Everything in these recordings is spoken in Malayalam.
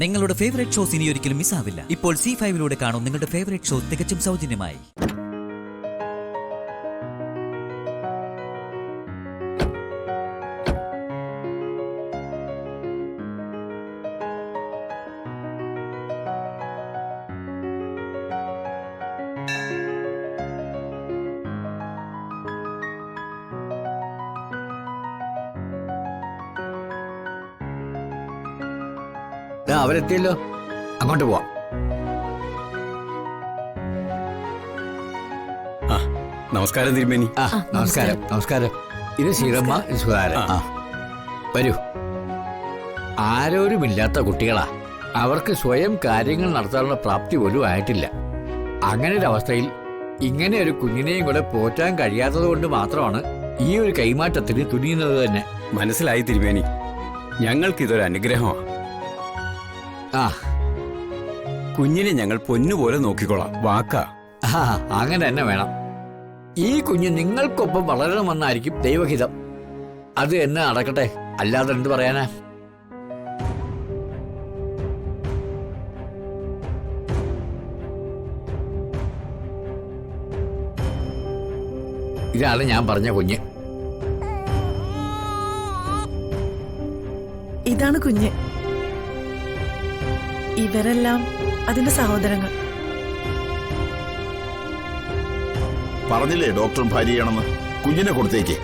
നിങ്ങളുടെ ഫേവറേറ്റ് ഷോസ് ഇനി ഒരിക്കലും മിസ്സാവില്ല. ഇപ്പോൾ C5 കാണും നിങ്ങളുടെ ഫേവറേറ്റ് ഷോ തികച്ചും സൗജന്യമായി. അവരെത്തിയല്ലോ, അങ്ങോട്ട് പോവാം. നമസ്കാരം തിരുമേനി. നമസ്കാരം. നമസ്കാരം. ഇത് ശ്രീരമ്മ, സുധാരൻ. വരൂ. ആരോരുമില്ലാത്ത കുട്ടികളാ. അവർക്ക് സ്വയം കാര്യങ്ങൾ നടത്താനുള്ള പ്രാപ്തി പോലും ആയിട്ടില്ല. അങ്ങനെ ഒരു അവസ്ഥയിൽ ഇങ്ങനെ ഒരു കുഞ്ഞിനെയും കൂടെ പോറ്റാൻ കഴിയാത്തത് കൊണ്ട് മാത്രമാണ് ഈ ഒരു കൈമാറ്റത്തിന് തുനിയുന്നത് തന്നെ. മനസ്സിലായി തിരുമേനി, ഞങ്ങൾക്കിതൊരു അനുഗ്രഹമാണ്. കുഞ്ഞിനെ ഞങ്ങൾ പൊന്നുപോലെ നോക്കിക്കോളാം. വാക്കാ. അങ്ങനെ തന്നെ വേണം. ഈ കുഞ്ഞ് നിങ്ങൾക്കൊപ്പം വളരണമെന്നായിരിക്കും ദൈവഹിതം. അത് എന്നെ നടക്കട്ടെ, അല്ലാതെ എന്ത് പറയാനാ. ഇതാണ് ഞാൻ പറഞ്ഞ കുഞ്ഞ്. ഇതാണ് കുഞ്ഞ്. ഇവരെല്ലാം അതിന്റെ സഹോദരങ്ങൾ. പറഞ്ഞില്ലേ ഡോക്ടറും ഭാര്യയാണെന്ന്. കുഞ്ഞിനെ കൊടുത്തേക്ക്.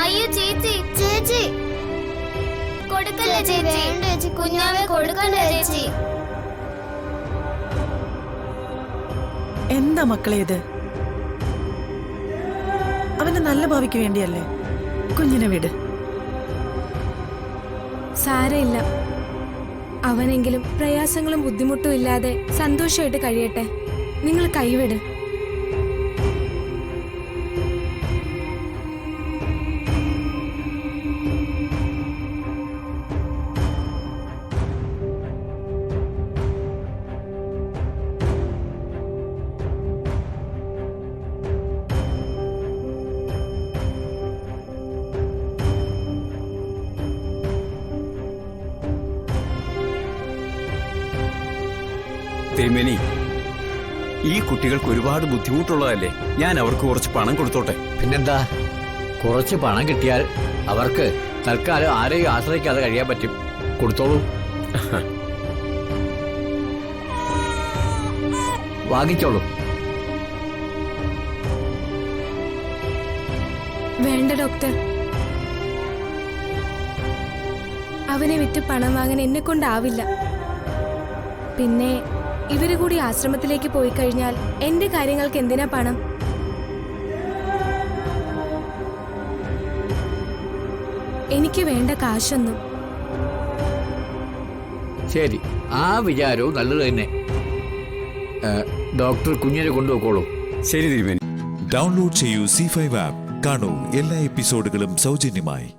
അയ്യോ ചേച്ചി, ചേച്ചി കൊടുക്കല്ലേ ചേച്ചി, കുഞ്ഞാവെ കൊടുക്കണ്ടേ ചേച്ചി. എന്താ മക്കളെ ഇത്? അവന്റെ നല്ല ഭാവിക്ക് വേണ്ടിയല്ലേ. കുഞ്ഞിനെ വിട്. സാരമില്ല, അവനെങ്കിലും പ്രയാസങ്ങളും ബുദ്ധിമുട്ടും ഇല്ലാതെ സന്തോഷമായിട്ട് കഴിയട്ടെ. നിങ്ങൾ കൈവിട്. തിരുമേനി, ഈ കുട്ടികൾക്ക് ഒരുപാട് ബുദ്ധിമുട്ടുള്ളതല്ലേ. ഞാൻ അവർക്ക് കുറച്ച് പണം കൊടുത്തോട്ടെ. പിന്നെന്താ, കുറച്ച് പണം കിട്ടിയാൽ അവർക്ക് തൽക്കാലം ആരെയും ആശ്രയിക്കാതെ കഴിയാൻ പറ്റും. കൊടുത്തോളൂ. വാങ്ങിച്ചോളൂ. വേണ്ട ഡോക്ടർ, അവനെ വിറ്റ് പണം വാങ്ങാൻ എന്നെ കൊണ്ടാവില്ല. പിന്നെ ഇവര് കൂടി ആശ്രമത്തിലേക്ക് പോയി കഴിഞ്ഞാൽ എന്റെ കാര്യങ്ങൾക്ക് എന്തിനാ പണം? എനിക്ക് വേണ്ട കാശൊന്നും. ശരി, ആ വിചാരവും നല്ലത് തന്നെ. ഡോക്ടർ കുഞ്ഞിനെ കൊണ്ടുപോയിക്കോളൂ. ശരി തിരുമേനി. ഡൗൺലോഡ് ചെയ്യൂ C5 ആപ്പ്. കാണൂ എല്ലാ എപ്പിസോഡുകളും സൗജന്യമായി.